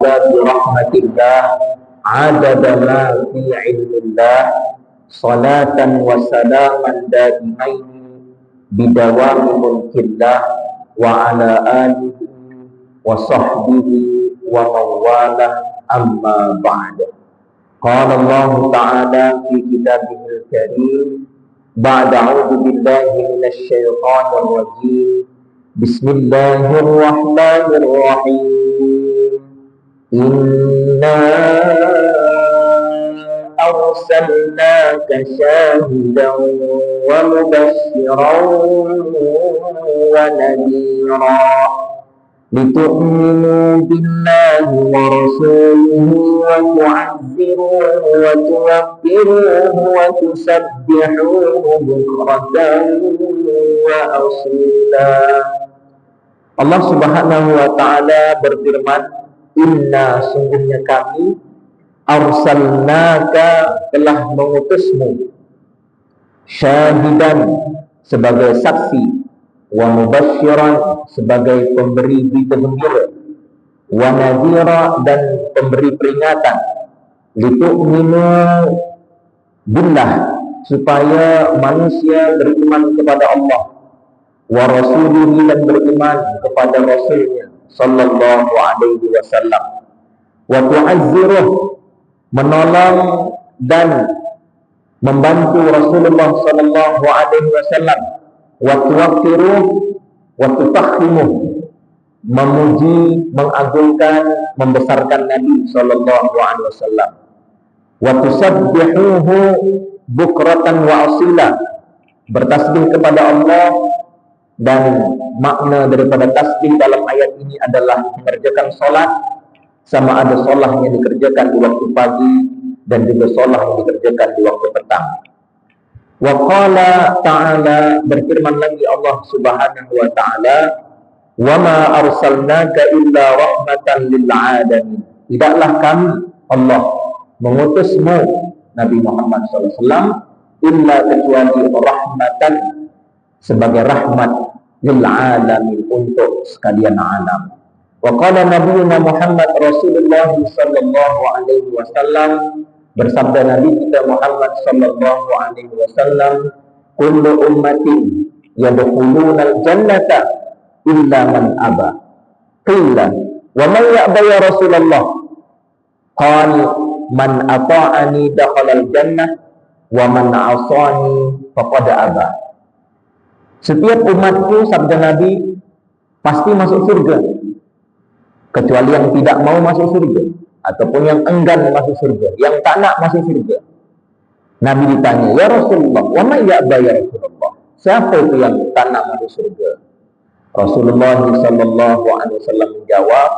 برحمة الله عدد ما في علم الله صلاة وسلاما دائمين بدوام ملك الله وعلى آله وصحبه ومن والاه أما بعد. قال الله تعالى في كتابه الكريم بعد أعوذ بالله من الشيطان الرجيم بسم الله الرحمن الرحيم إنا أرسلناك شاهدا ومبشرا ونذيرا لتؤمنوا بالله ورسوله وتعزروه وتوقروه وتسبحوه بكرة وأصيلا. Allah Subhanahu wa Ta'ala berfirman, Inna sungguhnya kami arsalnaka telah mengutusmu syahidan sebagai saksi, wa mubasyiran sebagai pemberi berita gembira, wa nadhira dan pemberi peringatan, litu'minu billah supaya manusia beriman kepada Allah, wa rasulihi dan beriman kepada rasulnya sallallahu alaihi wasallam, wa tu'azziruh menolong dan membantu Rasulullah sallallahu alaihi wasallam, wa tuwaqqiruh wa tufakhimuh memuji, mengagungkan, membesarkan Nabi sallallahu alaihi wasallam, wa tusabbihuhu bukratan wa asila bertasbih kepada Allah. Dan makna daripada tasbih dalam ayat ini adalah mengerjakan solat, sama ada solat yang dikerjakan di waktu pagi dan juga solat yang dikerjakan di waktu petang. Wa qala ta'ala, berfirman lagi Allah Subhanahu wa Ta'ala, wa ma arsalnaka illa rahmatan lil alamin. Tidaklah kami Allah mengutusmu Nabi Muhammad SAW illa kecuali rahmatan sebagai rahmat lil alamin untuk sekalian alam. Wa qala nabiyuna Muhammad Rasulullah sallallahu alaihi wasallam, bersabda Nabi kita Muhammad sallallahu alaihi wasallam, kullu ummatin yadkhuluna al-jannata illa man aba. Qila wa man ya'ba ya Rasulullah? Qala man ata'ani dakhala al-jannah wa man 'asani faqad aba. Setiap umatku, sabda Nabi, pasti masuk surga, kecuali yang tidak mau masuk surga, ataupun yang enggan masuk surga, yang tak nak masuk surga. Nabi ditanya, ya Rasulullah, wa ma ya'ba ya Rasulullah? Siapa itu yang tak nak masuk surga? Rasulullah sallallahu alaihi wasallam menjawab,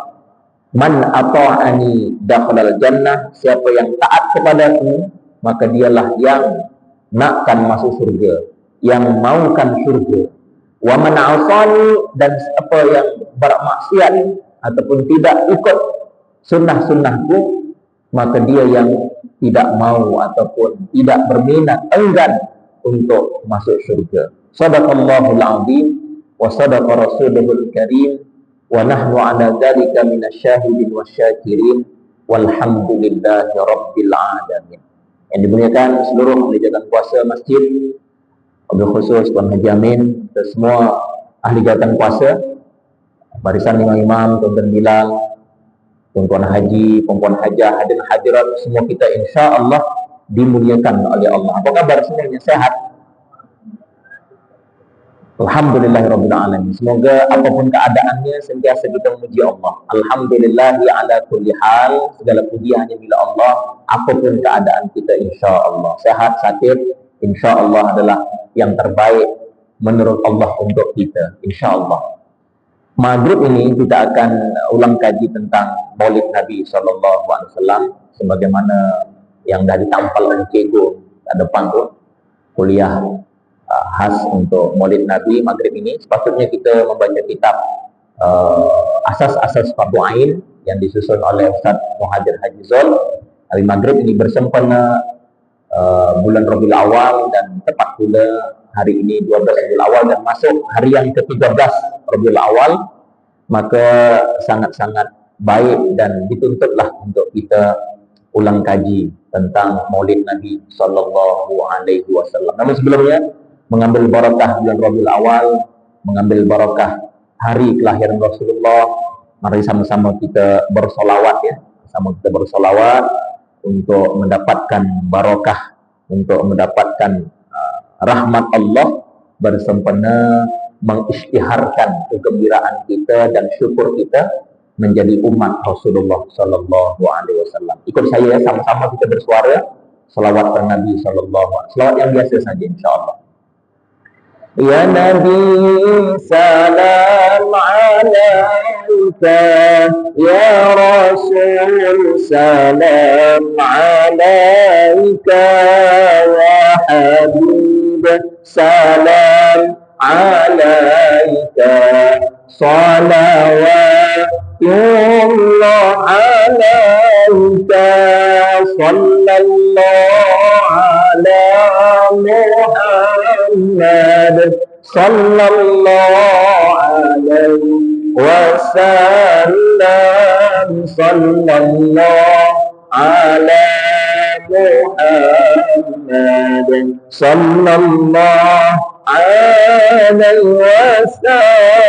man ata'ani dakhalal jannah, siapa yang taat kepadaku, maka dialah yang nakkan masuk surga, yang maukan surga. Wa man 'asani, dan siapa yang bermaksiat ataupun tidak ikut sunnah-sunnahku, maka dia yang tidak mau ataupun tidak berminat, enggan untuk masuk surga. Shadaqallahul 'azim wa shadaqa rasuluhul karim wa nahnu 'ala dzalika minasyahidin wasyakirin walhamdulillahi rabbil alamin. Yang dimuliakan seluruh ahli jawatan kuasa masjid, wabil khusus Tuan Haji Amin dan semua ahli jawatan kuasa, barisan imam-imam, Tuan Bilal, Tuan Haji, Puan Hajah, hadirin hadirat, semua kita insya Allah dimuliakan oleh Allah. Apa kabar semuanya? Sehat? Alhamdulillahirabbil alamin. Semoga apapun keadaannya sentiasa kita memuji Allah. Alhamdulillahi ala kulli hal. Segala puji hanya milik Allah. Apapun keadaan kita insya Allah sehat, sakit, insya Allah adalah yang terbaik menurut Allah untuk kita, insya Allah. Maghrib ini kita akan ulang kaji tentang Maulid Nabi SAW, sebagaimana yang dah ditampal oleh Cikgu kat depan tu, kuliah khas untuk Maulid Nabi Maghrib ini. Sepatutnya kita membaca kitab Asas-Asas Fardu Ain yang disusun oleh Ustaz Muhadir Haji Zul. Hari Maghrib ini bersempena bulan Rabiul Awal, dan tepat pula hari ini 12 Rabiul Awal dan masuk hari yang ke-13 Rabiul Awal, maka sangat-sangat baik dan dituntutlah untuk kita ulang kaji tentang Maulid Nabi sallallahu alaihi wasallam. Namun sebelumnya mengambil barakah bulan Rabiul Awal, mengambil barakah hari kelahiran Rasulullah, mari sama-sama kita bersolawat ya, sama kita bersolawat untuk mendapatkan barakah, untuk mendapatkan rahmat Allah, bersempena mengisytiharkan kegembiraan kita dan syukur kita menjadi umat Rasulullah sallallahu alaihi wasallam. Ikut saya sama-sama kita bersuara selawat kepada Nabi sallallahu alaihi wasallam. Selawat yang biasa saja insyaallah. Ya Nabi salam alaika, ya Rasul salam alaika, ya Habib salam alaika, salawatullah alaika, sallallahu ala Muhammad sallallahu alaihi wasallam, sallallahu ala Muhammad sallallahu alaihi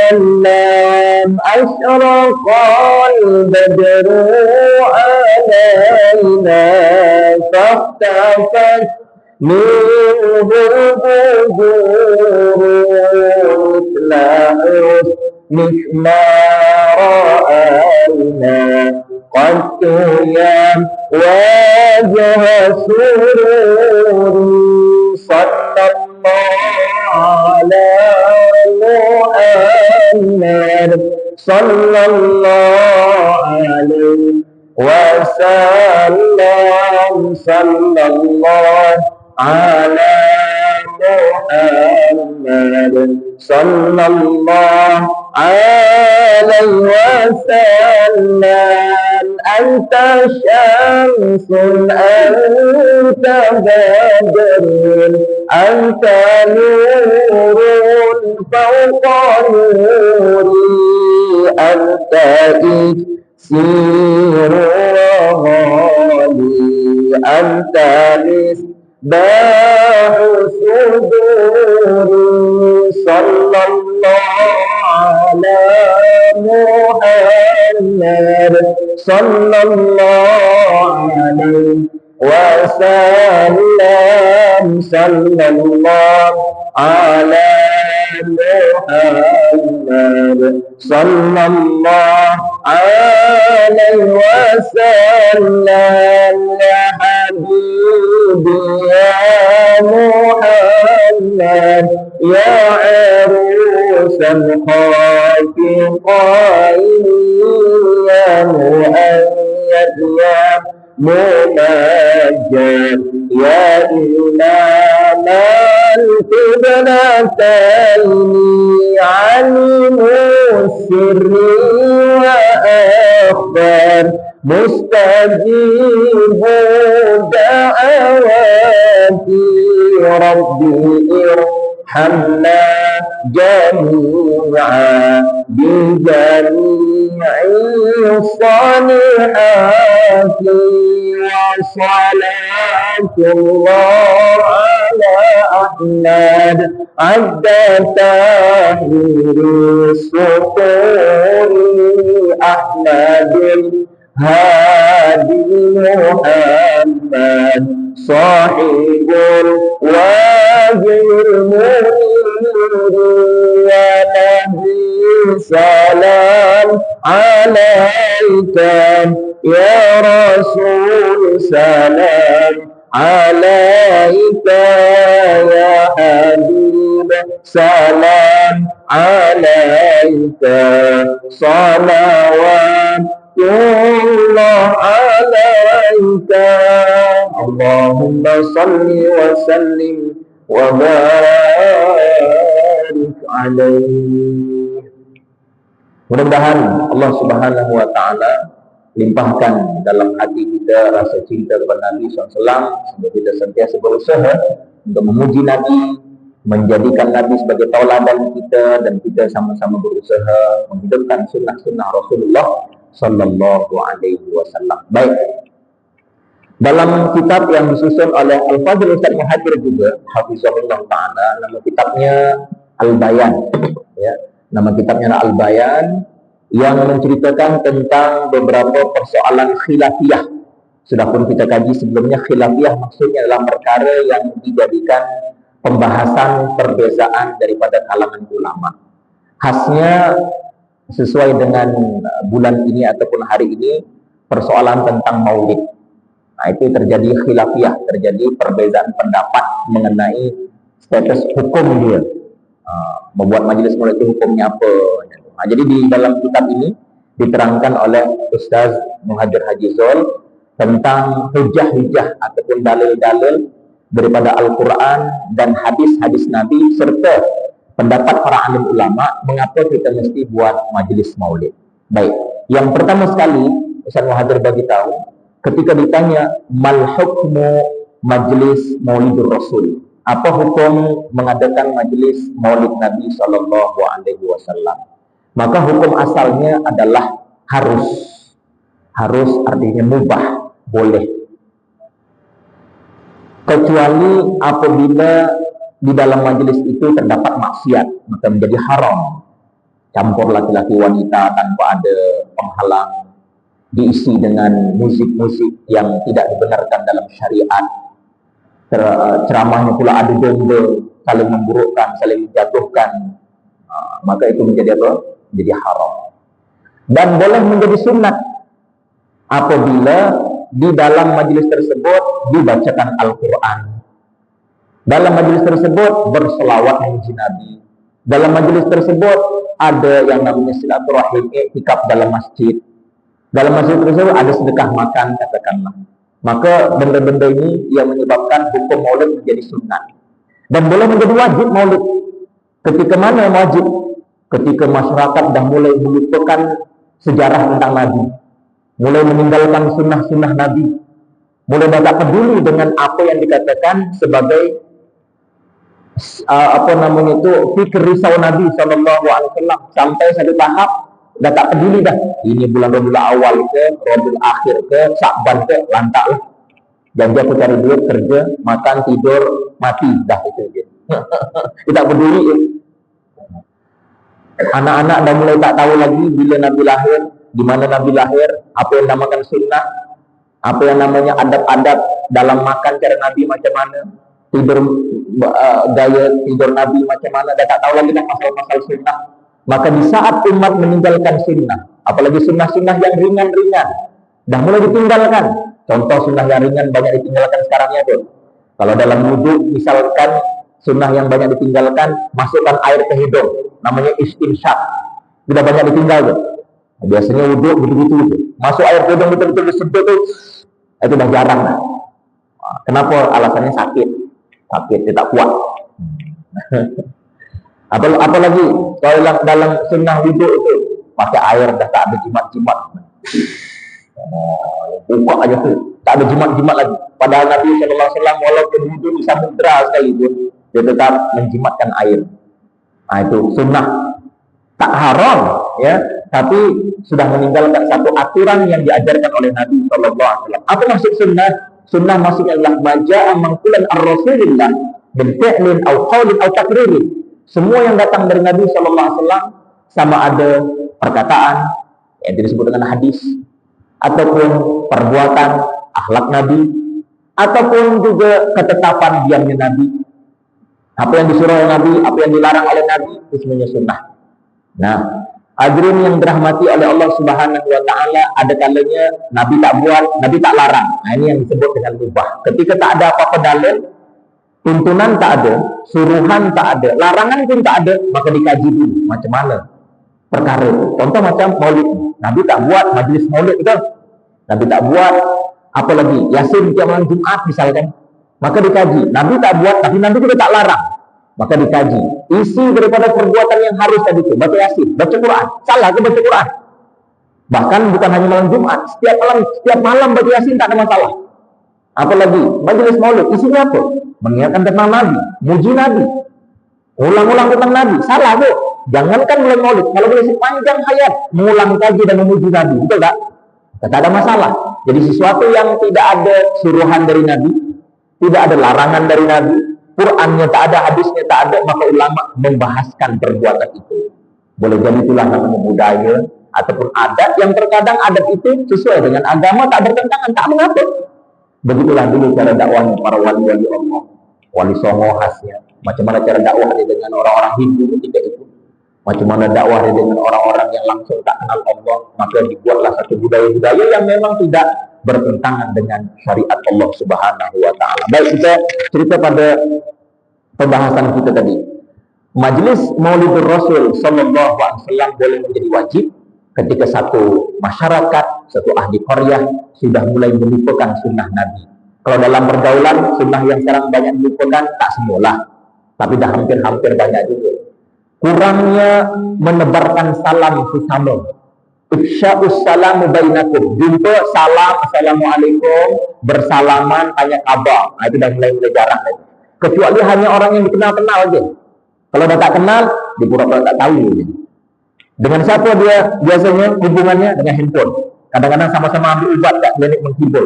wasallam. Asyraqal badru alaina fahtafat منه البذور مثل ما رأينا قد يا وجه سرور صلى الله على محمد صلى الله عليه وسلم صلى الله على محمد صلى الله عليه وسلم. أنت شمس أنت بدر أنت نور فوق نوري أنت سير غالي أنت مصباح صدوري صلى الله على محمد صلى الله عليه وسلم صلى الله على محمد صلى الله عليه وسلم. يا حبيبي يا محمد يا عروسا خافقين يا مؤيد يا ممجد يا إمام القبلتين علم السر وأخبر مستجيب دعواتي ربي ارحمنا جميعا بجميع الصالحات وصلاة الله على أحمد عد تحرير السطور أحمد هادي محمد صاحب الوجه المنير. يا نبي سلام عليك يا رسول سلام عليك يا حبيب سلام عليك صلوات الله عليك. اللهم صل وسلم وبارك عليه. Mudah-mudahan Allah Subhanahu wa taala limpahkan dalam hati kita rasa cinta kepada Nabi SAW, sehingga kita sentiasa berusaha untuk memuji Nabi, menjadikan Nabi sebagai tauladan kita, dan kita sama-sama berusaha menghidupkan sunnah-sunnah Rasulullah sallallahu alaihi wasallam. Baik. Dalam kitab yang disusun oleh Al-Fadhil Ustaz Muhadir juga, hafizahullah ta'ala, nama kitabnya Al-Bayan. Ya, nama kitabnya Al-Bayan, yang menceritakan tentang beberapa persoalan khilafiyah. Sudah pun kita kaji sebelumnya, khilafiyah maksudnya adalah perkara yang dijadikan pembahasan perbezaan daripada kalangan ulama. Khasnya sesuai dengan bulan ini ataupun hari ini, persoalan tentang maulid. Nah, itu terjadi khilafiyah, terjadi perbezaan pendapat mengenai status hukum dia. Membuat majelis maulid itu hukumnya apa. Nah, jadi di dalam kitab ini diterangkan oleh Ustaz Muhadir Haji Zul tentang hujah-hujah ataupun dalil-dalil daripada Al-Quran dan hadis-hadis Nabi serta pendapat para alim ulama mengapa kita mesti buat majelis maulid. Baik, yang pertama sekali Ustaz Muhadir bagi tahu, ketika ditanya mal hukmu majlis maulidur rasul, apa hukum mengadakan majlis maulid Nabi sallallahu alaihi wasallam, maka hukum asalnya adalah harus artinya mubah, boleh, kecuali apabila di dalam majelis itu terdapat maksiat, maka menjadi haram. Campur laki-laki wanita tanpa ada penghalang, diisi dengan musik-musik yang tidak dibenarkan dalam syariat, ceramahnya pula adu domba, saling memburukkan, saling menjatuhkan, maka itu menjadi apa? Menjadi haram. Dan boleh menjadi sunat apabila di dalam majelis tersebut dibacakan Al-Quran, dalam majelis tersebut berselawat memuji Nabi, dalam majelis tersebut ada yang namanya silaturahim, iktikaf dalam masjid, dalam masjid tersebut ada sedekah makan katakanlah, maka benda-benda ini yang menyebabkan hukum maulid menjadi sunat. Dan boleh menjadi wajib maulid. Ketika mana wajib? Ketika masyarakat dah mulai melupakan sejarah tentang Nabi, mulai meninggalkan sunnah-sunnah Nabi, mulai tak peduli dengan apa yang dikatakan sebagai fikir risau Nabi sallallahu alaihi wasallam, sampai satu tahap dah tak peduli dah. Ini bulan Rabiul Awal ke, Rabiul Akhir ke, Syakban ke, lantak lah. Janji aku cari duit, kerja, makan, tidur, mati, dah itu je. Tidak peduli. Anak-anak dah mulai tak tahu lagi bila Nabi lahir, di mana Nabi lahir, apa yang namakan sunnah, apa yang namanya adab-adab dalam makan, cara Nabi macam mana, tidur, gaya tidur Nabi macam mana, dah tak tahu lagi dah pasal-pasal sunnah. Maka di saat umat meninggalkan sunnah, apalagi sunnah-sunnah yang ringan-ringan, dah mulai ditinggalkan. Contoh sunnah yang ringan banyak ditinggalkan sekarang ya tuh. Kalau dalam wudhu misalkan sunnah yang banyak ditinggalkan, masukkan air ke hidung, namanya istinsyaq, sudah banyak ditinggal tuh. Biasanya wudhu begitu tuh, masuk air ke hidung betul-betul disedot tuh, itu dah jarang. Kenapa? Alasannya sakit, tidak kuat. Apalagi kalau dalam sunnah wudhu itu pakai air dah tak ada jimat-jimat. Buka aja tuh, tak ada jimat-jimat lagi. Padahal Nabi sallallahu alaihi wasallam walaupun wudhu di samudra sekalipun, dia tetap menjimatkan air. Nah, itu sunnah, tak haram ya, tapi sudah meninggalkan satu aturan yang diajarkan oleh Nabi sallallahu alaihi wasallam. Apa maksud sunnah? Sunnah maksudnya adalah maja'a mangkulan ar-rasulillah bil fi'lin aw qaulin aw taqririn. Semua yang datang dari Nabi sallallahu alaihi wasallam, sama ada perkataan yang disebut dengan hadis, ataupun perbuatan akhlak Nabi, ataupun juga ketetapan diamnya Nabi. Apa yang disuruh oleh Nabi, apa yang dilarang oleh Nabi, itu semuanya sunnah. Nah, hadirin yang dirahmati oleh Allah Subhanahu wa taala, ada kalanya Nabi tak buat, Nabi tak larang. Nah, ini yang disebut dengan mubah. Ketika tak ada apa-apa dalil, tuntunan tak ada, suruhan tak ada, larangan pun tak ada, maka dikaji dulu macam mana perkara itu. Contoh macam maulid, Nabi tak buat majlis maulid, betul? Nabi tak buat, apalagi Yasin tiap malam Jumat misalkan, maka dikaji. Nabi tak buat, tapi Nabi juga tak larang, maka dikaji isi daripada perbuatan yang harus tadi itu. Baca Yasin, baca Quran, salah ke baca Quran? Bahkan bukan hanya malam Jumat, setiap malam baca Yasin tak ada masalah. Apalagi majlis maulid, isinya apa? Mengingatkan tentang Nabi, muji Nabi, ulang-ulang tentang Nabi, salah bu? Jangankan bulan Maulid, kalau boleh sepanjang hayat mengulang kaji dan memuji Nabi, betul tak? Tak ada masalah. Jadi sesuatu yang tidak ada suruhan dari Nabi, tidak ada larangan dari Nabi, Qurannya tak ada, hadisnya tak ada, maka ulama membahaskan perbuatan itu. Boleh jadi itulah namanya budaya ataupun adat yang terkadang adat itu sesuai dengan agama, tak bertentangan, tak mengapa. Begitulah dulu cara dakwahnya para wali-wali Allah, wali songo khasnya. Macam mana cara dakwahnya dengan orang-orang Hindu ketika itu, macam mana dakwahnya dengan orang-orang yang langsung tak kenal Allah. Maka dibuatlah satu budaya-budaya yang memang tidak bertentangan dengan syariat Allah Subhanahu wa Ta'ala. Baik, kita cerita pada pembahasan kita tadi. Majlis Maulidur Rasul Sallallahu Alaihi Wasallam boleh menjadi wajib ketika satu masyarakat, satu ahli qaryah sudah mulai melupakan sunnah Nabi. Kalau dalam pergaulan, sunnah yang sekarang banyak dilupakan, tak semualah, tapi dah hampir-hampir banyak juga. Kurangnya menebarkan salam sesama. Ifsya'us salamu bainakum. Jumpa salam, assalamualaikum, bersalaman, tanya kabar. Nah, itu dah mulai jarang lagi. Kecuali hanya orang yang dikenal-kenal aja. Kalau dah tak kenal, dia pura-pura tak tahu aja. Dengan siapa dia biasanya hubungannya? Dengan handphone. Kadang-kadang sama-sama ambil ubat kat klinik menghibur.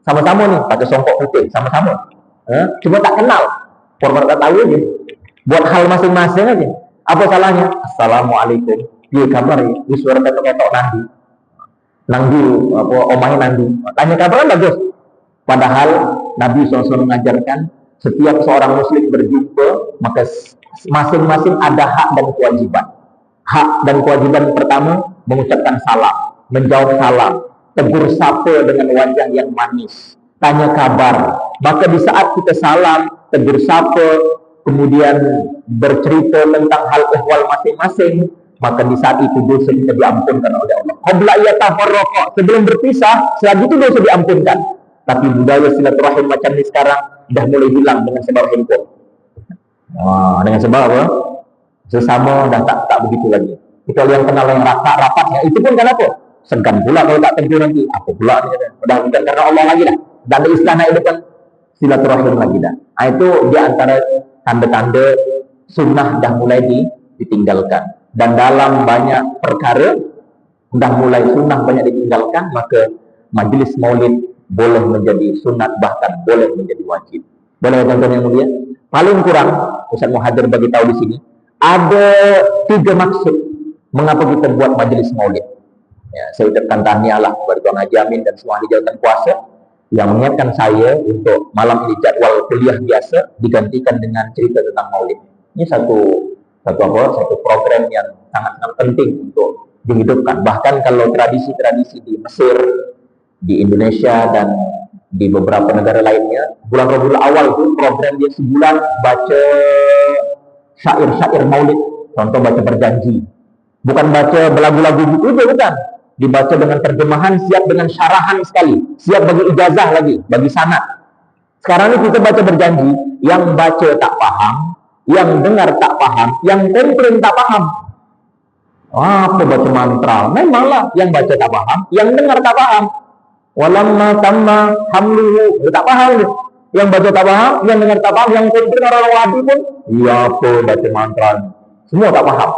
Sama-sama nih pakai songkok putih, sama-sama. Cuma tak kenal. Pura-pura tak tahu aja. Buat hal masing-masing aja. Apa salahnya? Assalamualaikum. Dia kabar ya, di suara ketok-ketok nandi apa omahnya nandi. Tanya kabar kan bagus. Padahal Nabi SAW mengajarkan setiap seorang muslim berjumpa, maka masing-masing ada hak dan kewajiban. Hak dan kewajiban pertama, mengucapkan salam, menjawab salam, tegur sapa dengan wajah yang manis, tanya kabar. Maka di saat kita salam, tegur sapa, kemudian bercerita tentang hal ehwal masing-masing, maka di saat itu dosa kita diampunkan oleh Allah. Qabla yatafarraqa, sebelum berpisah, selagi itu dosa diampunkan. Tapi budaya silaturahim macam ini sekarang dah mulai hilang dengan sebab handphone. Dengan sebab apa? Sesama dah tak begitu lagi. Kita yang kenal yang rapat ya, itu pun kenapa? Segan pula kalau tak tegur nanti. Apa pula ni kata? Dah bukan karena Allah lagi dah. Dan Islam nak hidupkan silaturahim lagi dah. Itu di antara tanda-tanda sunnah dah mulai ditinggalkan. Dan dalam banyak perkara dah mulai sunnah banyak ditinggalkan, maka majlis maulid boleh menjadi sunat, bahkan boleh menjadi wajib. Boleh tuan-tuan yang mulia? Paling kurang Ustaz Muhadir bagi tahu di sini ada 3 maksud mengapa kita buat majlis maulid. Ya, saya ucapkan tahniah lah kepada Tuan Haji Amin dan semua ahli jawatan kuasa yang mengingatkan saya untuk malam ini jadwal kuliah biasa digantikan dengan cerita tentang maulid. Ini satu program yang sangat penting untuk dihidupkan. Bahkan kalau tradisi-tradisi di Mesir, di Indonesia dan di beberapa negara lainnya, bulan Rabiul Awal itu program dia sebulan baca syair-syair maulid. Contoh baca berjanji. Bukan baca belagu-lagu gitu aja, bukan. Dibaca dengan terjemahan, siap dengan syarahan sekali. Siap bagi ijazah lagi, bagi sanad. Sekarang ini kita baca berjanji, yang baca tak paham, yang dengar tak paham, yang komplain tak paham. Apa baca mantra? Memanglah yang baca tak paham, yang dengar tak paham. Walamma tamma hamluhu, tak paham ni. Yang baca tak paham, yang dengar tak paham, yang komplain orang wadi pun, ya apa baca mantra? Semua tak paham.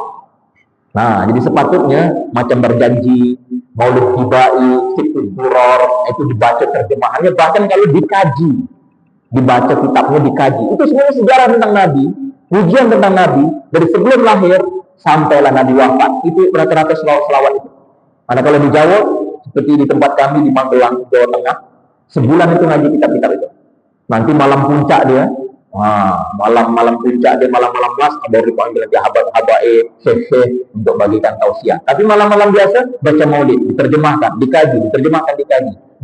Nah, jadi sepatutnya macam berjanji, maulid tibai, situl duror, itu dibaca terjemahannya, bahkan kalau dikaji, dibaca kitabnya dikaji. Itu semuanya sejarah tentang Nabi, ujian tentang Nabi dari sebelum lahir sampailah Nabi wafat. Itu rata-rata selawat itu. Karena kalau di Jawa, seperti di tempat kami di Magelang, Jawa Tengah, sebulan itu ngaji kitab-kitab itu. Nanti malam puncak dia, malam puncak dia, malam-malam las, ada dipanggil nanti habaib, syekh untuk bagikan tausiah. Tapi malam-malam biasa baca maulid, diterjemahkan, dikaji.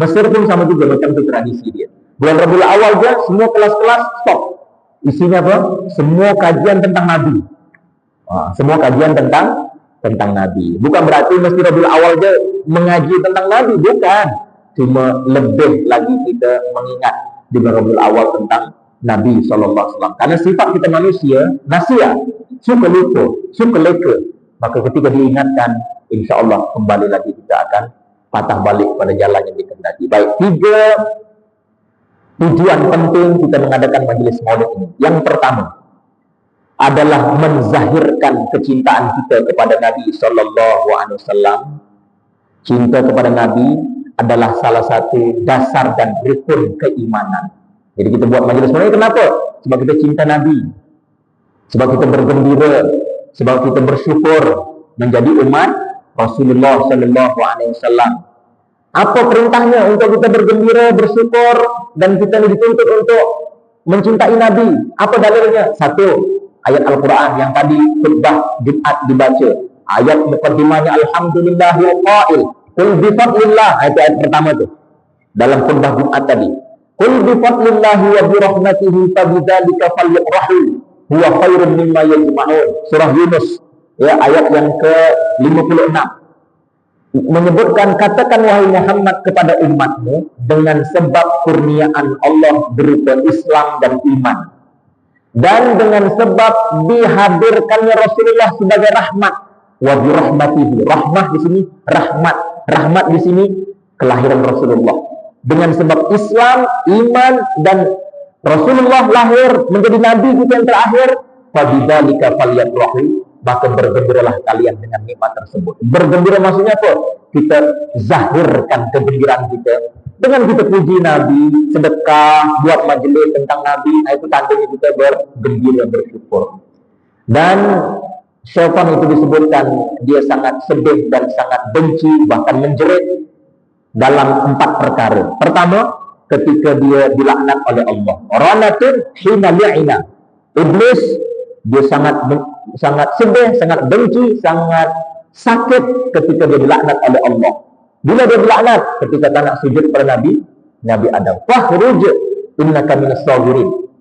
Mesir pun sama juga, macam itu tradisi dia. Bulan Rabiul Awal dia, semua kelas-kelas stop. Isinya apa? Semua kajian tentang Nabi. Semua kajian tentang Nabi. Bukan berarti mesti Rabiul Awal dia mengaji tentang Nabi, bukan. Cuma lebih lagi kita mengingat di Rabiul Awal tentang Nabi SAW. Karena sifat kita manusia, nasia, suka lupa, suka leka. Maka ketika diingatkan, insya Allah kembali lagi kita akan patah balik pada jalan yang dikehendaki. Baik, 3 tujuan penting kita mengadakan majlis maulid ini. Yang pertama, adalah menzahirkan kecintaan kita kepada Nabi Sallallahu Alaihi Wasallam. Cinta kepada Nabi adalah salah satu dasar dan rukun keimanan. Jadi kita buat majlis maulid kenapa? Sebab kita cinta Nabi, sebab kita bergembira, sebab kita bersyukur menjadi umat Rasulullah Sallallahu Alaihi Wasallam. Apa perintahnya untuk kita bergembira, bersyukur, dan kita dituntut untuk mencintai Nabi? Apa dalilnya? Satu, ayat Al-Quran yang tadi khutbah Jumat dibaca. Ayat muqaddimahnya Alhamdulillahil qail qul bifadlillah. Itu ayat pertama tu dalam khutbah Jumat tadi. Qul bifadlillahi wa birahmatihi fabidzalika falyafrahu huwa khairun mimma yajma'un. Surah Yunus, ya, ayat yang ke-56 menyebutkan, katakan wahai Muhammad kepada umatmu dengan sebab kurniaan Allah berupa Islam dan iman, dan dengan sebab dihadirkannya Rasulullah sebagai rahmat. Wa birahmatihi, rahmah di sini rahmat di sini kelahiran Rasulullah. Dengan sebab Islam, iman, dan Rasulullah lahir menjadi nabi kita yang terakhir, fabidzalika falyafrahu, maka bergembiralah kalian dengan nikmat tersebut. Bergembira maksudnya apa? Kita zahirkan kegembiraan kita dengan kita puji Nabi, sedekah, buat majlis tentang Nabi. Nah, itu tandanya kita bergembira, bersyukur. Dan syaitan itu disebutkan dia sangat sedih dan sangat benci, bahkan menjerit dalam 4 perkara. Pertama, ketika dia dilaknat oleh Allah. Ranatun hina li'ina. Iblis dia sangat sedih, sangat benci, sangat sakit ketika dia dilaknat oleh Allah. Bila dia dilaknat? Ketika tak nak sujud pada Nabi Adam. Fakhruj innaka minas sagirin.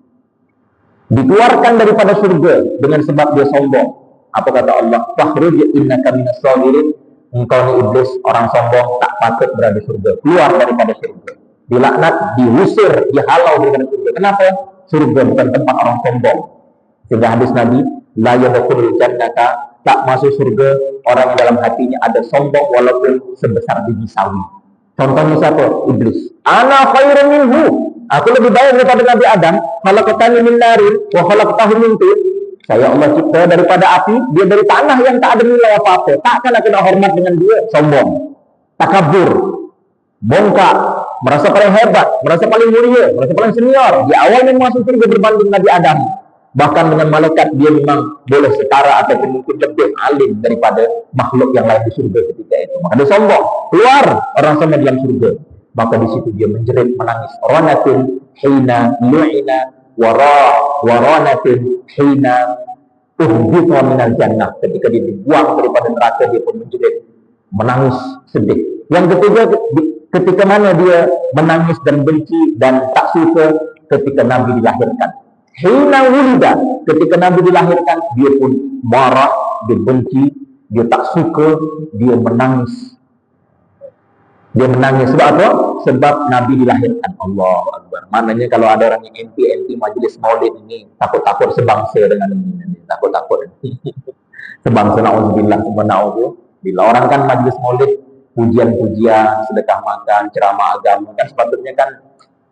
Dikeluarkan daripada surga dengan sebab dia sombong. Apa kata Allah? Fakhruj innaka minas sagirin. Engkau ni iblis, orang sombong, tak patut berada di surga. Keluar daripada surga. Dilaknat, diusir, dihalau daripada surga. Kenapa? Surga bukan tempat orang sombong. Sehingga hadis Nabi, la yadkhulul jannata, tak masuk surga orang yang dalam hatinya ada sombong walaupun sebesar biji sawi. Contohnya siapa? Iblis. Ana khairun minhu, aku lebih baik daripada Nabi Adam. Khalaqtani min narin wa khalaqtahu min tin. Saya Allah cipta daripada api, dia dari tanah yang tak ada nilai apa-apa. Takkan aku nak hormat dengan dia? Sombong, takabur, bongkak, merasa paling hebat, merasa paling mulia, merasa paling senior. Di awal memang masuk surga berbanding Nabi Adam. Bahkan dengan malaikat dia memang boleh setara ataupun mungkin lebih alim daripada makhluk yang lain di surga ketika itu. Maka dia sombong, keluar orang sama dalam surga. Maka di situ dia menjerit, menangis. Ranatin hina lu'ina waranatin hina uhbita minal jannah. Ketika dia dibuang daripada neraka, dia pun menjerit, menangis, sedih. Yang ketiga, ketika mana dia menangis dan benci dan tak suka ketika Nabi dilahirkan. Hina wulida, ketika Nabi dilahirkan, dia pun marah, dia benci, dia tak suka, dia menangis. Dia menangis sebab apa? Sebab Nabi dilahirkan. Allahu Akbar. Maknanya kalau ada orang yang anti majlis maulid ini, takut-takut sebangsa dengan ini. Takut-takut. Sebangsa, na'udzubillah, bila orang kan majlis maulid, pujian-pujian, sedekah makan, ceramah agama, kan sepatutnya kan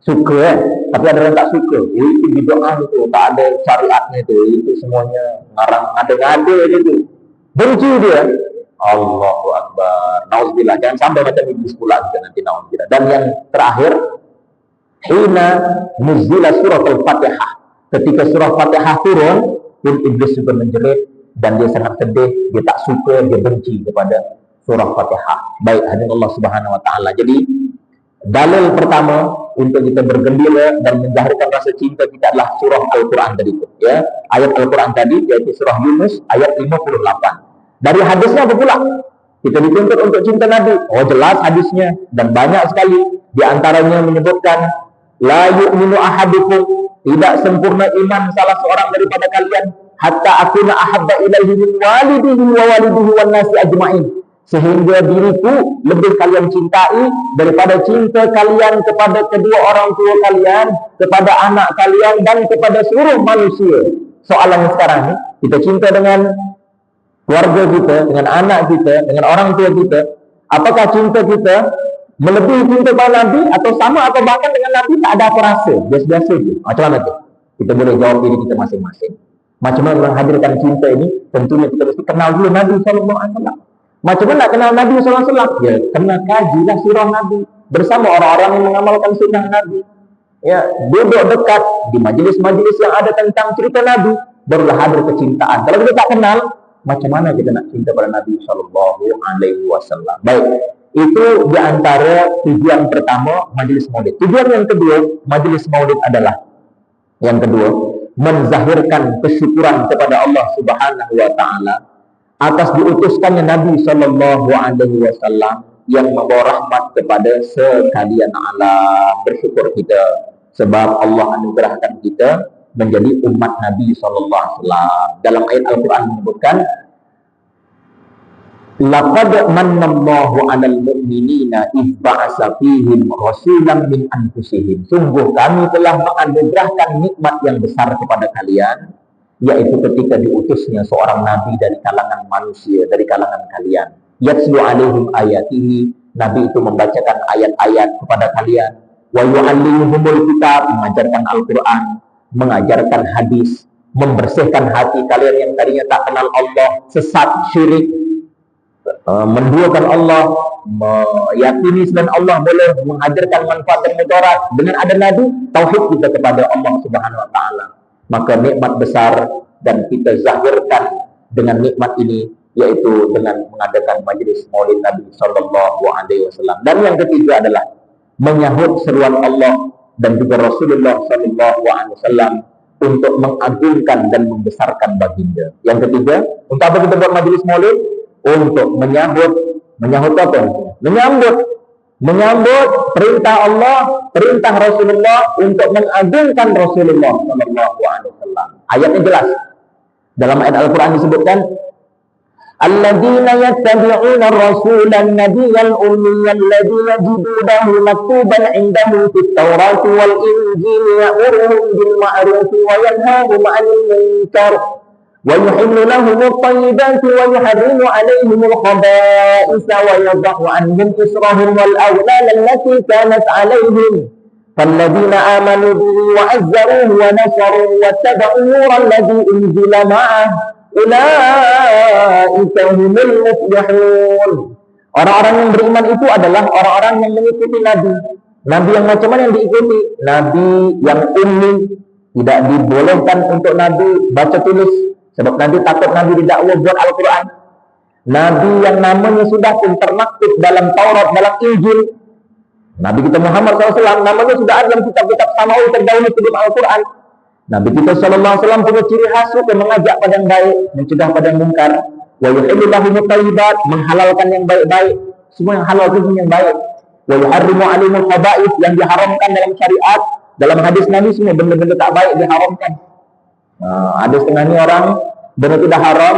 suka, tapi ada yang tak suka. Itu bid'ah itu, tak ada syariatnya itu semuanya ngarang ngada-ngada je tu. Benci dia. Allahu Akbar. Nauzubillah, jangan sampai macam iblis pula kita nanti, nauzubillah. Dan yang terakhir, hina nuzila surah Al-Fatihah. Ketika surah Fatihah turun, pun iblis juga menjerit dan dia sangat sedih, dia tak suka, dia benci kepada surah Fatihah. Baik, hadirin Allah Subhanahu wa taala. Jadi dalil pertama untuk kita bergembira dan menzahirkan rasa cinta kita adalah surah Al-Quran tadi, ya. Ayat Al-Quran tadi yaitu surah Yunus ayat 58. Dari hadisnya apa pula? Kita dituntut untuk cinta Nabi. Oh, jelas hadisnya dan banyak sekali. Di antaranya menyebutkan la yu'minu ahadukum, tidak sempurna iman salah seorang daripada kalian hatta akuna ahabba ilaihi min walidihi wa walidihi wan nasi ajma'in, sehingga diriku lebih kalian cintai daripada cinta kalian kepada kedua orang tua kalian, kepada anak kalian, dan kepada seluruh manusia. Soalannya sekarang ni, kita cinta dengan keluarga kita, dengan anak kita, dengan orang tua kita. Apakah cinta kita melebihi cinta pada Nabi, atau sama, atau bahkan dengan Nabi tak ada apa rasa, biasa-biasa je? Macam mana tu? Kita boleh jawab diri kita masing-masing. Macam mana menghadirkan cinta ini? Tentunya kita mesti kenal dulu Nabi SAW. Macam mana nak kenal Nabi SAW? Ya, kena kajilah sirah Nabi bersama orang-orang yang mengamalkan sunnah Nabi. Ya, duduk dekat di majlis-majlis yang ada tentang cerita Nabi, barulah hadir kecintaan. Kalau kita tak kenal, macam mana kita nak cinta pada Nabi SAW? Baik, itu di antara tujuan pertama majlis maulid. Tujuan yang kedua majlis maulid adalah yang kedua, menzahirkan kesyukuran kepada Allah Subhanahu wa taala atas diutuskannya Nabi sallallahu alaihi wasallam yang membawa rahmat kepada sekalian alam. Bersyukur kita sebab Allah anugerahkan kita menjadi umat Nabi sallallahu alaihi wasallam. Dalam ayat Al-Qur'an menyebutkan, laqad mannallahu 'alal mu'minina idh ba'atsa fihim rasulan min anfusihim. Sungguh kami telah menganugerahkan nikmat yang besar kepada kalian, yaitu ketika diutusnya seorang nabi dari kalangan manusia, dari kalangan kalian. Yatslu 'alaihim ayatihi, nabi itu membacakan ayat-ayat kepada kalian. Wa yu'allimuhumul kitab, mengajarkan Al-Qur'an, mengajarkan hadis, membersihkan hati kalian yang tadinya tak kenal Allah, sesat, syirik, menduakan Allah, meyakini selain Allah boleh menghadirkan manfaat dan mudarat. Dengan ada Nabi, tauhid kita kepada Allah Subhanahu wa taala. Maka nikmat besar dan kita zahirkan dengan nikmat ini, yaitu dengan mengadakan majlis Maulid Nabi sallallahu alaihi wasallam. Dan yang ketiga adalah menyahut seruan Allah dan juga Rasulullah sallallahu alaihi wasallam untuk mengagungkan dan membesarkan baginda. Yang ketiga, untuk apa kita buat majlis Maulid? Untuk menyambut apa? Menyambut perintah Allah, perintah Rasulullah untuk mengagungkan Rasulullah sallallahu alaihi wasallam. Ayatnya jelas. Dalam ayat Al-Qur'an disebutkan, alladzina yattabi'una ar-rasulan nabiyyal ummiyal ladzi yajidunahu maktuban 'indahum fit tawrati wal injili ya'muruhum bil ma'ruf wa yanhahum 'anil munkar ويحل لهم الطيبات ويحرم عليهم الخبائث ويضع عنهم إصرهم والأغلال التي كانت عليهم فالذين آمنوا به وعزروه ونصروه واتبعوا النور الذي أنزل معه أولئك هم المفلحون. Orang-orang yang beriman itu adalah orang-orang yang mengikuti Nabi. Nabi yang macam mana yang diikuti? Nabi yang ummi, tidak dibolehkan untuk Nabi baca tulis. Sebab Nabi takut Nabi didakwa buat Al-Quran. Nabi yang namanya sudah pun termaktub dalam Taurat, dalam Injil. Nabi kita Muhammad SAW namanya sudah ada dalam kitab-kitab samawi terdahulu sebelum Al-Quran. Nabi kita SAW punya ciri khas yang mengajak pada yang baik, mencegah pada yang mungkar. Wa yuhillu lahumut thayyibat, menghalalkan yang baik-baik. Semua yang halal itu yang baik. Wa yuharrimu 'alaihimul khaba'ith, yang diharamkan dalam syariat. Dalam hadis Nabi semua benda-benda tak baik diharamkan. Ada setengah ni orang benda itu dah haram,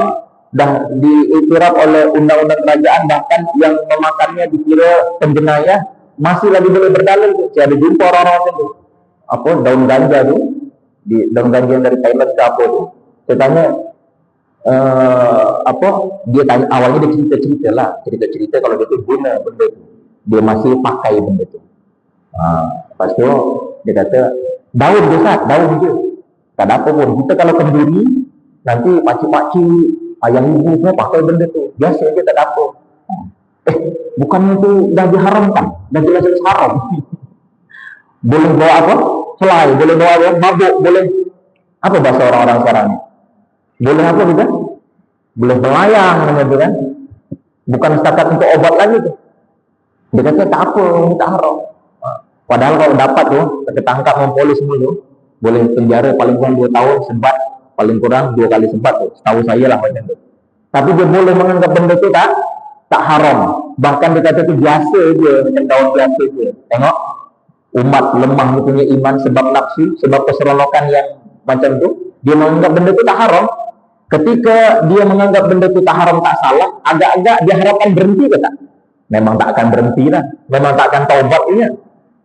dah diiktiraf oleh undang-undang kerajaan, bahkan yang memakannya dikira penjenayah, masih lagi boleh berdalil tu. Saya ada jumpa orang-orang macam tu. Apa daun ganja tu, daun ganja yang dari Thailand ke apa tu. Saya tanya, dia tanya awalnya dia cerita-cerita lah, cerita-cerita kalau dia tu guna benda tu, dia masih pakai benda tu. Lepas tu dia kata daun je Ustaz, daun je. Tak ada apa pun. Kita kalau kenduri, nanti pakcik-pakcik, ayam ibu semua pakai benda tu. Biasa je, tak ada apa. Bukannya tu dah diharamkan. Dah jelas-jelas haram. Boleh bawa apa? Selai. Boleh bawa apa? Mabuk. Boleh. Apa bahasa orang-orang sekarang ni? Boleh apa juga? Boleh melayang dengan tu kan? Bukan setakat untuk obat lagi tu. Dia kata tak apa, ini tak haram. Padahal kalau dapat tu, ketangkap dengan polis semua tu, boleh penjara paling kurang 2 tahun, sebat paling kurang 2 kali sebat tu. Setahu saya lah macam tu. Tapi dia boleh menganggap benda tu tak haram. Bahkan dia kata tu biasa je, macam daun biasa je. Tengok, umat lemah ni punya iman sebab nafsu, sebab keseronokan yang macam tu, dia menganggap benda tu tak haram. Ketika dia menganggap benda tu tak haram, tak salah, agak-agak dia harapkan berhenti ke tak? Memang tak akan berhenti lah. Memang tak akan taubat dia.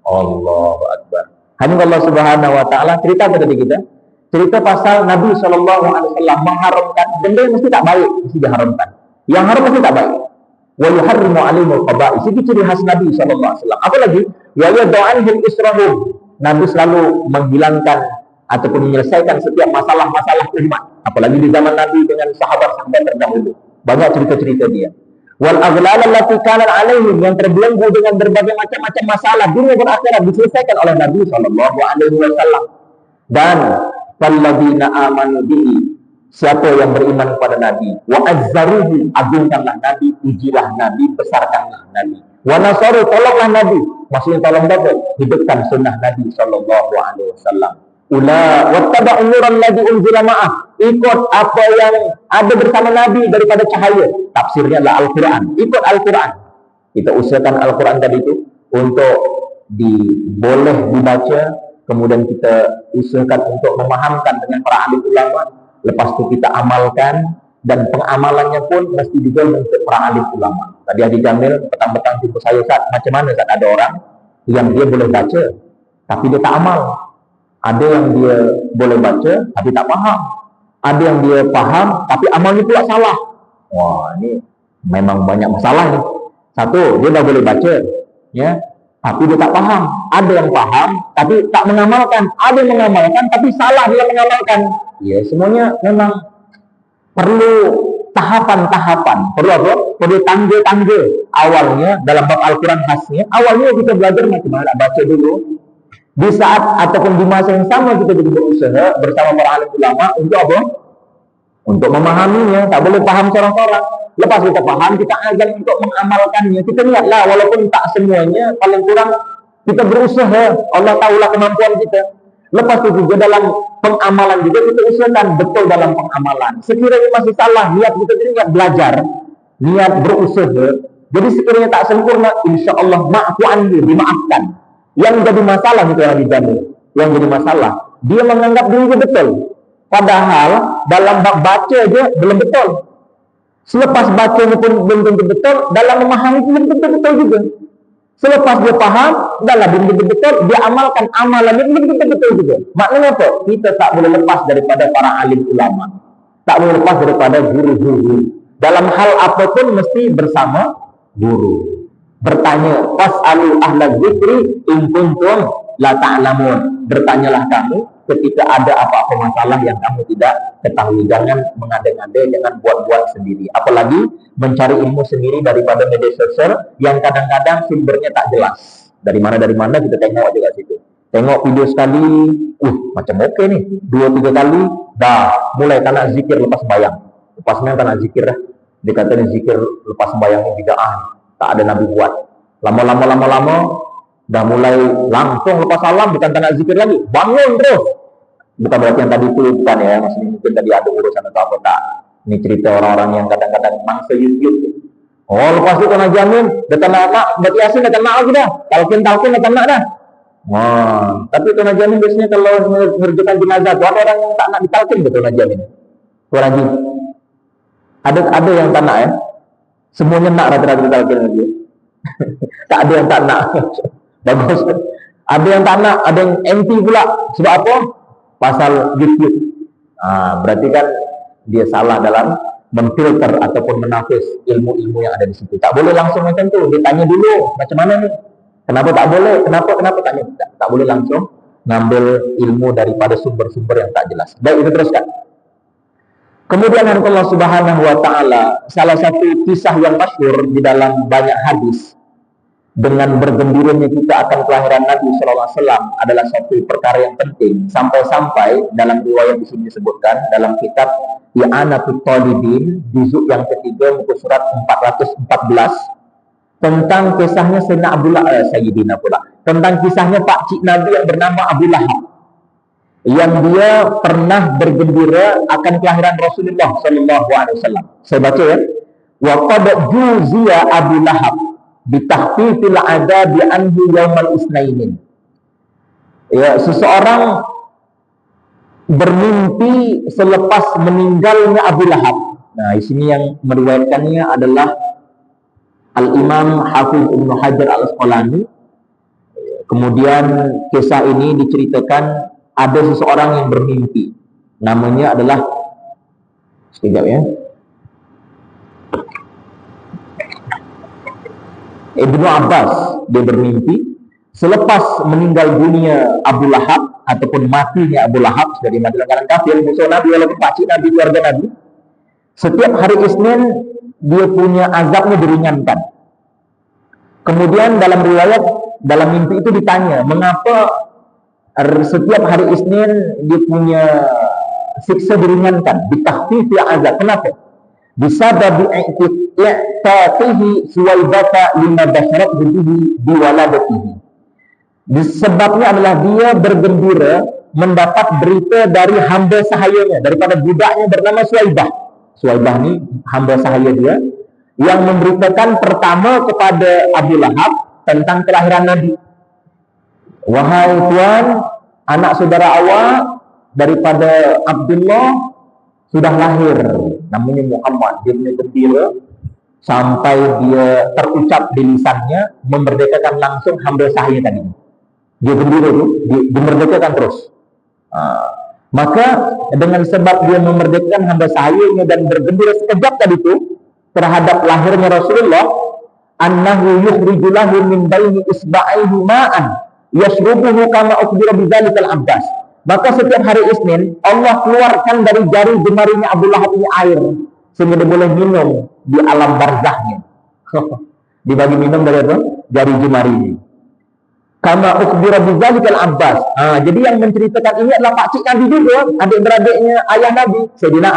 Allahu Akbar. Hanya Allah Subhanahu wa taala cerita kepada kita, cerita pasal Nabi SAW mengharamkan benda yang mesti tak baik, mesti diharamkan. Yang haram mesti tak baik. Wa yuharrimu 'alaihimul khaba'ith. Itu ciri khas Nabi SAW. Apa lagi? Wa yad'anhum israhum. Nabi selalu menghilangkan ataupun menyelesaikan setiap masalah-masalah umat. apalagi di zaman Nabi dengan sahabat-sahabat terdahulu. Banyak cerita-cerita dia. Wal aghlal allati kanat alaihim, yang terbelenggu dengan berbagai macam-macam masalah dunia dan akhirat diselesaikan oleh Nabi sallallahu alaihi wasallam. Dan walladzina amanu bihi, siapa yang beriman kepada Nabi, wa azzaruhu, agungkanlah Nabi, pujilah Nabi, besarkanlah Nabi. Wa nasaru, tolonglah Nabi, maksudnya tolong apa? Hidupkan sunnah Nabi sallallahu alaihi wasallam. Ula wattaba'u nuran ladzi unzila ma'ah, ikut apa yang ada bersama Nabi daripada cahaya. Tafsirnya adalah Al-Quran. Ikut Al-Quran. Kita usahakan Al-Quran tadi itu untuk boleh dibaca, kemudian kita usahakan untuk memahamkan dengan para alim ulama, lepas itu kita amalkan, dan pengamalannya pun mesti juga untuk para alim ulama. Tadi Haji Jamil petang-petang jumpa saya, Ustaz, macam mana Ustaz, ada orang yang dia boleh baca tapi dia tak amal. Ada yang dia boleh baca tapi tak faham. Ada yang dia faham tapi amalnya pula salah. Wah, ini memang banyak masalah nih. Satu, dia dah boleh baca, ya, tapi dia tak faham. Ada yang faham tapi tak mengamalkan. Ada yang mengamalkan tapi salah dia mengamalkan. Ya, semuanya memang perlu tahapan-tahapan. Perlu apa? Perlu tangga-tangga. Awalnya dalam bab Al-Quran khasnya, awalnya kita belajar macam mana baca dulu. Di saat ataupun di masa yang sama kita juga berusaha bersama para alim ulama untuk apa? Untuk memahaminya. Tak boleh paham seorang-seorang. Lepas kita paham, kita azam untuk mengamalkannya. Kita lihatlah, walaupun tak semuanya, paling kurang kita berusaha. Allah tahulah kemampuan kita. Lepas itu juga dalam pengamalan juga kita usahakan betul dalam pengamalan. Sekiranya masih salah, niat kita jadi niat belajar, niat berusaha. Jadi sekiranya tak sempurna, insya Allah ma'fu anhu, dimaafkan. Yang jadi masalah itu yang dijamin. Yang jadi masalah, dia menganggap dirinya betul. Padahal dalam bab baca aja belum betul. Selepas bacanya pun belum tentu betul, dalam memahami pun belum tentu betul juga. Selepas dia paham, dalam belum tentu betul, dia amalkan amalannya belum tentu betul juga. Maknanya apa? Kita tak boleh lepas daripada para alim ulama. Tak boleh lepas daripada guru-guru. Dalam hal apapun mesti bersama guru. Bertanya, fas'alu ahla dzikri in kuntum la ta'lamun. Bertanyalah kamu ketika ada apa-apa masalah yang kamu tidak ketahui. Jangan mengada-ngada, jangan buat-buat sendiri. Apalagi mencari ilmu sendiri daripada media sosial yang kadang-kadang sumbernya tak jelas. Dari mana kita tengok aja kat situ. Tengok video sekali, macam okey nih. 2-3 kali, dah mulai tak nak zikir lepas sembahyang. Lepas sembahyang tak nak zikir dah. Dia kata zikir lepas sembahyang ni bid'ah. Tak ada Nabi buat. Lama-lama dah mulai langsung lepas salam bukan tak nak zikir lagi, bangun terus. Bukan berarti yang tadi itu bukan ya, maksudnya mungkin tadi ada urusan atau apa, tak. Ini cerita orang-orang yang kadang-kadang mangsa YouTube. Oh, lepas itu kena jamin datang nak berarti Yasin datang nak lagi dah. Talqin datang nak dah. Wah, tapi kena jamin biasanya kalau mengerjakan jenazah tu ada orang yang tak nak ditalqin betul kena jamin. Lagi ada yang tak nak ya. Semuanya nak rata-rata ditalqin lagi. Tak ada yang tak nak. Bagus. Ada yang tak nak, ada yang anti pula. Sebab apa? Pasal YouTube. Berarti kan dia salah dalam memfilter ataupun menafis ilmu-ilmu yang ada di situ. Tak boleh langsung macam tu. Dia tanya dulu, macam mana ni? Kenapa tak boleh? Kenapa tanya? Tak boleh langsung ngambil ilmu daripada sumber-sumber yang tak jelas. Baik, kita teruskan. Kemudian Allah Subhanahu wa taala, salah satu kisah yang masyhur di dalam banyak hadis, dengan bergembiranya kita akan kelahiran Nabi sallallahu alaihi wasallam adalah satu perkara yang penting, sampai-sampai dalam riwayat di sini disebutkan dalam kitab I'anatul Talibin juzuk yang ketiga muka surat 414 tentang kisahnya Sayyidina pula, tentang kisahnya Pak Cik Nabi yang bernama Abu Lahab, yang dia pernah bergembira akan kelahiran Rasulullah sallallahu alaihi wasallam. Saya baca ya. Wa qad juziya Abu Lahab bi tahfifil adabi anhu yaumal isnainin. Ya, seseorang bermimpi selepas meninggalnya Abu Lahab. Nah, di sini yang meriwayatkannya adalah Al-Imam Hafiz Ibnu Hajar Al-Asqalani. Kemudian kisah ini diceritakan ada seseorang yang bermimpi. Namanya adalah, sekejap ya, Ibnu Abbas. Dia bermimpi selepas meninggal dunia Abu Lahab ataupun matinya Abu Lahab, sudah dimati dalam keadaan kafir, musuh Nabi walaupun pakcik Nabi, keluarga Nabi, setiap hari Isnin dia punya azabnya diringankan. Kemudian dalam riwayat, dalam mimpi itu ditanya, mengapa setiap hari Isnin dia punya siksa diringankan, ditahfifi azab. Kenapa? Bisababi i'tatihi suwaibata lima basyarat bihi biwaladatihi. Disebabnya adalah dia bergembira mendapat berita dari hamba sahayanya, daripada budaknya bernama Suwaibah. Suwaibah ini hamba sahaya dia, yang memberitakan pertama kepada Abu Lahab tentang kelahiran Nabi. Wahai tuan, anak saudara awak daripada Abdullah sudah lahir, namanya Muhammad. Dia punya gembira sampai dia terucap di lisannya memerdekakan langsung hamba sahaya tadi. Dia gembira tu, dimerdekakan terus. Maka dengan sebab dia memerdekakan hamba sahayanya dan bergembira sekejap tadi itu terhadap lahirnya Rasulullah, annahu yukhriju lahu min baini isba'ihi ma'an yashrubuhu kama ukhbira bidzalikal Abbas. Maka setiap hari Isnin Allah keluarkan dari jari jemarinya Abu Lahab ini air sehingga dia boleh minum di alam barzahnya. Dibagi minum dari apa? Jari jemarinya. Kama ukhbira bidzalikal Abbas. Jadi yang menceritakan ini adalah pakcik Nabi juga, adik-beradiknya ayah Nabi, Sayyidina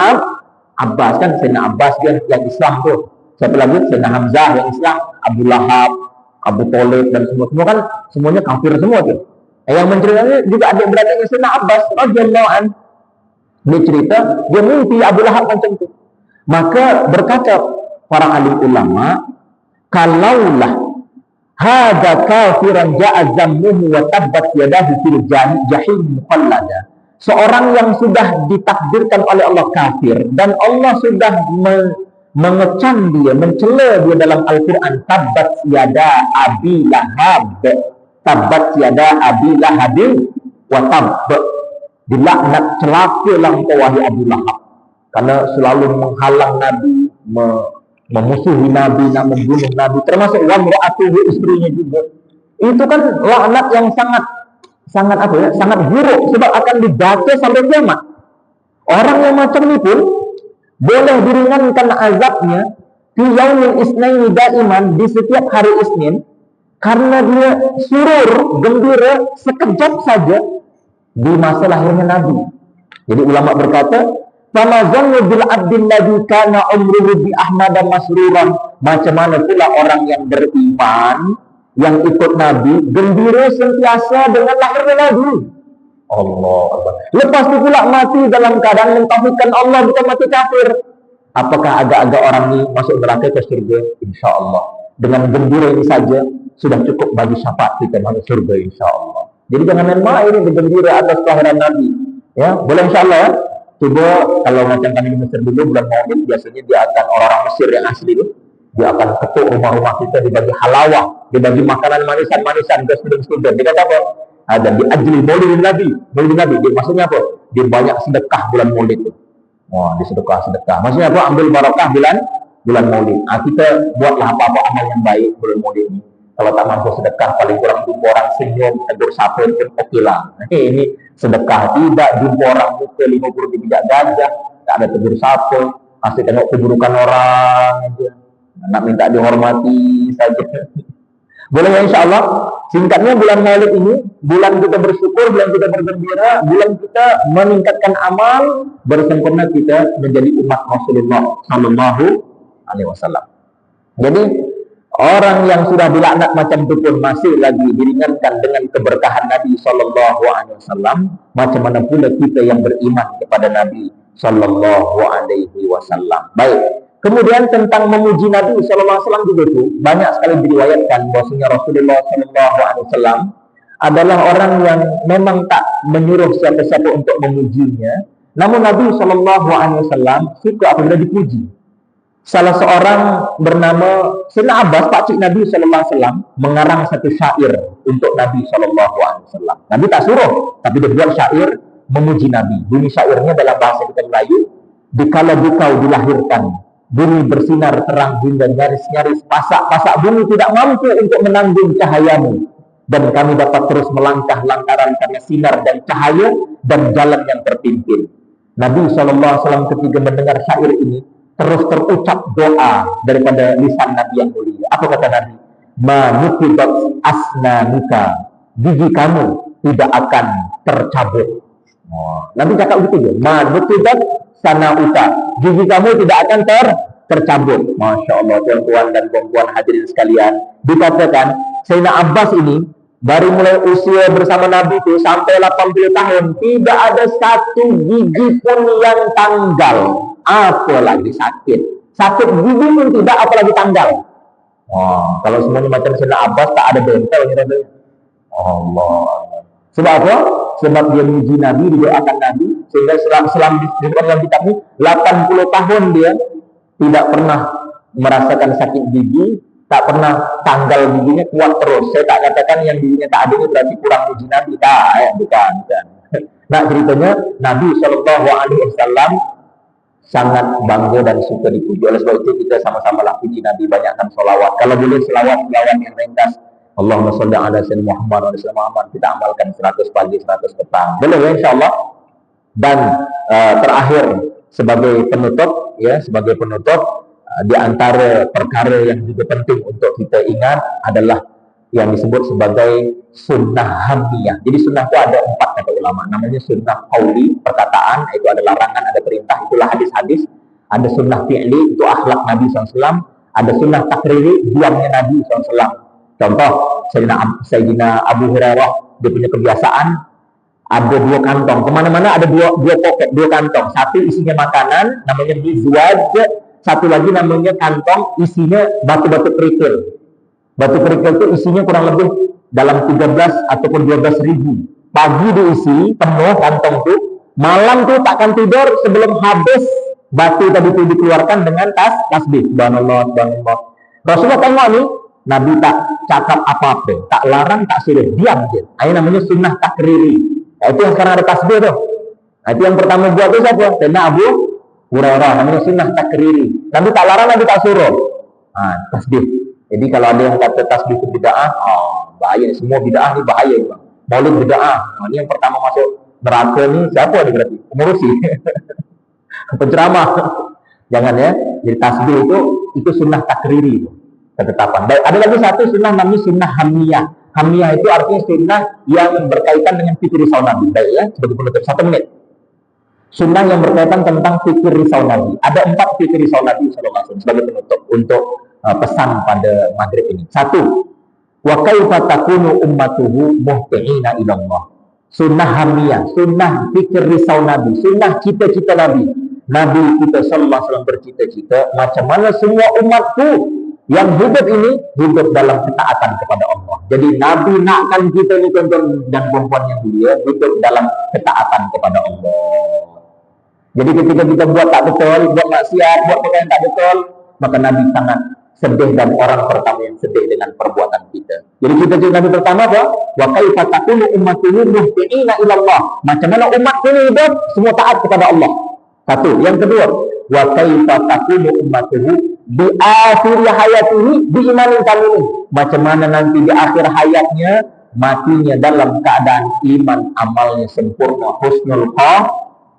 Abbas. Kan Sayyidina Abbas dia yang Islam tu. Siapa lagi? Sayyidina Hamzah yang Islam, Abu Lahab, Abu Thalib dan semua kan semuanya kafir semua tu. Yang menceritakan juga adik-beradiknya Sayyidina Abbas radhiyallahu an. Dia cerita, dia mimpi Abu Lahab macam tu. Maka berkata para alim ulama, kalaulah hadza kafiran ja'a zammuhu wa tabbat yadahu fil jahim mukhallada. Seorang yang sudah ditakdirkan oleh Allah kafir dan Allah sudah mengecam dia, mencela dia dalam Al-Qur'an, tabbat yada abi lahab, tabbat yada abi lahab wa tabb. Dilaknat, celakalah engkau wahai Abu Lahab, karena selalu menghalang Nabi, memusuhi Nabi, nak membunuh Nabi, termasuk wamra'atuhu, istrinya juga. Itu kan laknat yang sangat buruk, sebab akan dibaca sampai kiamat. Orang yang macam ini pun boleh diringankan azabnya fi yaumil isnaini daiman, di setiap hari Isnin, karena dia surur, gembira sekejap saja di masa lahirnya Nabi. Jadi ulama berkata, fama zannu bil abdin ladzi kana umruhu bi ahmad masruran. Macam mana pula orang yang beriman, yang ikut Nabi, gembira sentiasa dengan lahirnya Nabi. Allah Akbar. Lepas itu pula mati dalam keadaan mentauhidkan Allah, bukan mati kafir. Apakah agak-agak orang ini masuk neraka ke surga? Insya Allah. Dengan gembira ini saja sudah cukup bagi syafaat kita masuk surga, insya Allah. Jadi jangan main-main bergembira atas kelahiran Nabi. Ya, boleh insya Allah ya. Coba kalau macam kami di Mesir dulu bulan Maulid, biasanya dia akan orang-orang Mesir yang asli itu, dia akan ketuk rumah-rumah kita, dibagi halawah, dibagi makanan manisan-manisan ke student-student. Dia kata apa? Dan di ajli Maulid Nabi. Dia maksudnya apa? Dia banyak sedekah bulan Maulid itu. Wah, di sedekah. Maksudnya apa? Ambil barakah bulan Maulid. Kita buatlah apa-apa amal yang baik bulan Maulid ini. Kalau tak mampu sedekah, paling kurang jumpa orang senyum, tegur sapa pun okey lah. Ini sedekah, tidak jumpa orang muka 50 di bijak gajah, tak ada tegur sapa, masih tengok keburukan orang aja, nak minta dihormati saja. Boleh ya insya Allah. Singkatnya bulan Maulid ini, bulan kita bersyukur, bulan kita bergembira, bulan kita meningkatkan amal, bersempurna kita menjadi umat Rasulullah Sallallahu Alaihi Wasallam. Jadi orang yang sudah dilaknat macam itu pun masih lagi diringankan dengan keberkahan Nabi Sallallahu Alaihi Wasallam. Macam mana pula kita yang beriman kepada Nabi Sallallahu Alaihi Wasallam. Baik. Kemudian tentang memuji Nabi Sallallahu Alaihi Wasallam juga itu banyak sekali diriwayatkan bahwasanya Rasulullah Sallallahu Alaihi Wasallam adalah orang yang memang tak menyuruh siapa-siapa untuk memujinya. Namun Nabi Sallallahu Alaihi Wasallam suka apabila dipuji. Salah seorang bernama Sayyidina Abbas, pakcik Nabi Sallallahu Alaihi Wasallam, mengarang satu syair untuk Nabi Sallallahu Alaihi Wasallam. Nabi tak suruh, tapi dia buat syair memuji Nabi. Bunyi syairnya dalam bahasa kita Melayu, dikala dikau dilahirkan, bumi bersinar terang hingga nyaris-nyaris, pasak-pasak bumi tidak mampu untuk menanggung cahayamu. dan kami dapat terus melangkah lantaran karena sinar dan cahaya dan jalan yang terpimpin. Nabi SAW ketika mendengar syair ini terus terucap doa daripada lisan Nabi yang mulia. Apa kata Nabi? Ma nukibat asnanuka, gigi kamu tidak akan tercabut. Nabi cakap begitu je. Ma nukibat sanauka, gigi kamu tidak akan tercabut. Masya Allah, tuan-tuan dan puan-puan hadirin sekalian, dikatakan Sayyidina Abbas ini dari mulai usia bersama Nabi itu sampai 80 tahun tidak ada satu gigi pun yang tanggal, apalagi sakit gigi pun tidak, apalagi tanggal. Kalau semuanya macam Sayyidina Abbas tak ada bengkel gitu. Allah. Sebab apa? Sebab dia memuji Nabi, didoakan Nabi, sehingga selama dalam kitab ini 80 tahun dia tidak pernah merasakan sakit gigi, tak pernah tanggal giginya, kuat terus. Saya tak katakan yang giginya tak ada ini berarti kurang muji Nabi, tak, bukan. Nah, ceritanya Nabi SAW sangat bangga dan suka dipuji. Oleh sebab itu kita sama-sama lah puji Nabi, banyakkan sholawat. Kalau boleh selawat yang ringkas, Allahumma sholli ala sayyidina Muhammad wa ala Muhammad, kita amalkan 100 pagi 100 petang. Boleh ya insyaallah. Dan terakhir sebagai penutup di antara perkara yang juga penting untuk kita ingat adalah yang disebut sebagai sunnah hamiyah. Jadi sunnah itu ada 4 kata ulama. Namanya sunnah qauli, perkataan, itu ada larangan, ada perintah, itulah hadis-hadis. Ada sunnah fi'li, itu akhlak Nabi SAW. Ada sunnah takriri, diamnya Nabi SAW. Contoh, Sayyidina Abu Hurairah, dia punya kebiasaan ada 2 kantong. Kemana-mana ada dua poket, 2 kantong. Satu isinya makanan, namanya mizwaj. Satu lagi namanya kantong, isinya batu-batu kerikil. Batu kerikil itu isinya kurang lebih dalam 13 ataupun 12 ribu. Pagi diisi penuh kantong itu, malam tuh takkan tidur sebelum habis batu tadi itu dikeluarkan dengan tasbih. Subhanallah, subhanallah. Rasulullah tengok nih, Nabi tak cakap apa-apa, tak larang, tak suruh, diam je. Ini namanya sunnah takriri. Itu yang sekarang ada tasbih tuh. Itu yang pertama buat itu siapa? Sayyidina Abu Hurairah, namanya sunnah takriri. Nabi tak larang, Nabi tak suruh. Tasbih. Jadi kalau ada yang kata tasbih itu bid'ah, bahaya. Semua bid'ah ni bahaya. Maulid bid'ah. Ini yang pertama masuk neraka ni siapa ni berarti? Pengurusi. Penceramah. Jangan ya. Jadi tasbih itu sunnah takriri, ketetapan. Baik, ada lagi satu sunnah namanya sunnah hamiyah. Hamiyah itu artinya sunnah yang berkaitan dengan fikir risau Nabi. Baik ya, sebagai penutup 1 menit. Sunnah yang berkaitan tentang fikir risau Nabi. Ada 4 fikir risau Nabi SAW sebagai penutup untuk pesan pada maghrib ini. 1. Wa kaifa takunu ummatuhu muhti'ina ila Allah. Sunnah hamiyah, sunnah fikir risau Nabi, sunnah cita-cita Nabi. Nabi kita sallallahu alaihi wasallam bercita-cita macam mana semua umatku yang hidup ini hidup dalam ketaatan kepada Allah. Jadi Nabi nakkan kita ni tuan-tuan dan puan-puan yang mulia hidup dalam ketaatan kepada Allah. Jadi ketika kita buat tak betul, buat maksiat, buat perkara yang tak betul, maka Nabi sangat sedih dan orang pertama yang sedih dengan perbuatan kita. Jadi kita Nabi pertama apa? Wa kaifa takunu ummatuhu muhti'ina ila Allah. Macam mana umat ini hidup semua taat kepada Allah. 1. Yang kedua, wa kaifa takunu ummatuhu di akhir hayatihi bi imanin kamil. Macam mana nanti di akhir hayatnya matinya dalam keadaan iman, amalnya sempurna, husnul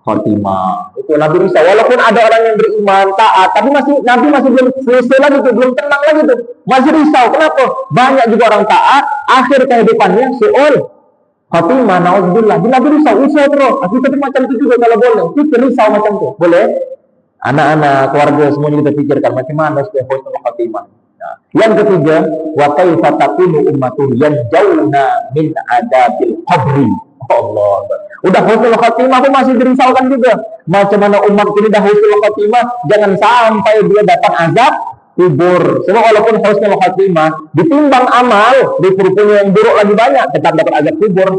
khotimah. Itu Nabi risau. Walaupun ada orang yang beriman, taat, tapi Nabi masih belum selesai lagi tuh, belum tenang lagi tuh. Masih risau. Kenapa? Banyak juga orang taat, akhir kehidupannya su'ul khotimah, na'udzubillah. Nabi risau terus. Kita pun macam itu juga kalau boleh. Kita risau macam itu. Boleh? Anak-anak, keluarga semuanya kita pikirkan macam mana supaya husnul khotimah. Yang ketiga, wa kaifa takunu ummatuhu yanjauna min adabil qabri. Allah. Udah husnul khotimah pun masih dirisaukan juga. Macam mana umat ini dah husnul khotimah, jangan sampai dia dapat azab kubur. Sebab walaupun husnul khotimah ditimbang amal, rupanya yang buruk lagi banyak, tetap dapat azab kubur.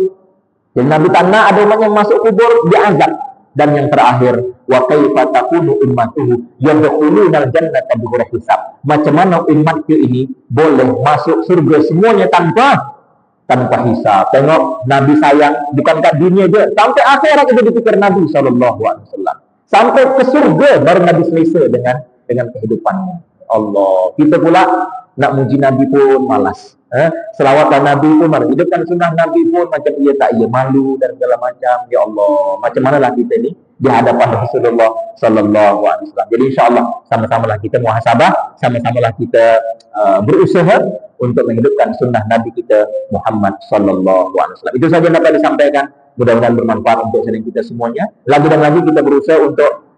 Jadi Nabi tanah ada umat yang masuk kubur diazab. Dan yang terakhir, wa kaifa takunu ummatuhu yadkhuluna al-jannata bighairi hisab. Macam mana umatku ini boleh masuk surga semuanya tanpa hisab. Tengok Nabi sayang bukan kat dunia je, sampai akhirat itu dipikir Nabi SAW. Sampai ke surga baru Nabi selesai dengan kehidupannya. Allah. Kita pula nak muji Nabi pun malas. Selawat Nabi pun mana, hidupkan sunnah Nabi pun macam ia tak ia malu dan segala macam. Ya Allah, macam manalah kita ni di hadapan Rasulullah sallallahu alaihi wasallam. Jadi insyaallah sama-samalah kita muhasabah, sama-samalah kita berusaha untuk menghidupkan sunnah Nabi kita Muhammad sallallahu alaihi wasallam. Itu saja yang dapat disampaikan. Mudah-mudahan bermanfaat untuk sedang kita semuanya. Lagi dan lagi kita berusaha untuk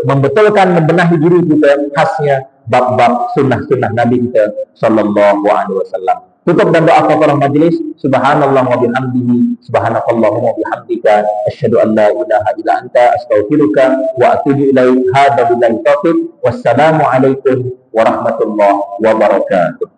membetulkan, membenahi diri kita khasnya bab-bab sunnah-sunnah Nabi kita sallallahu alaihi wasallam. Tutup dan doa kafarah majlis. Subhanallah wa bihamdihi, subhanakallahumma wa bihamdika, asyhadu an la ilaha illa anta, astaghfiruka wa atubu ilaik. Hadza billahi taufiq. Wassalamu alaikum warahmatullahi wabarakatuh.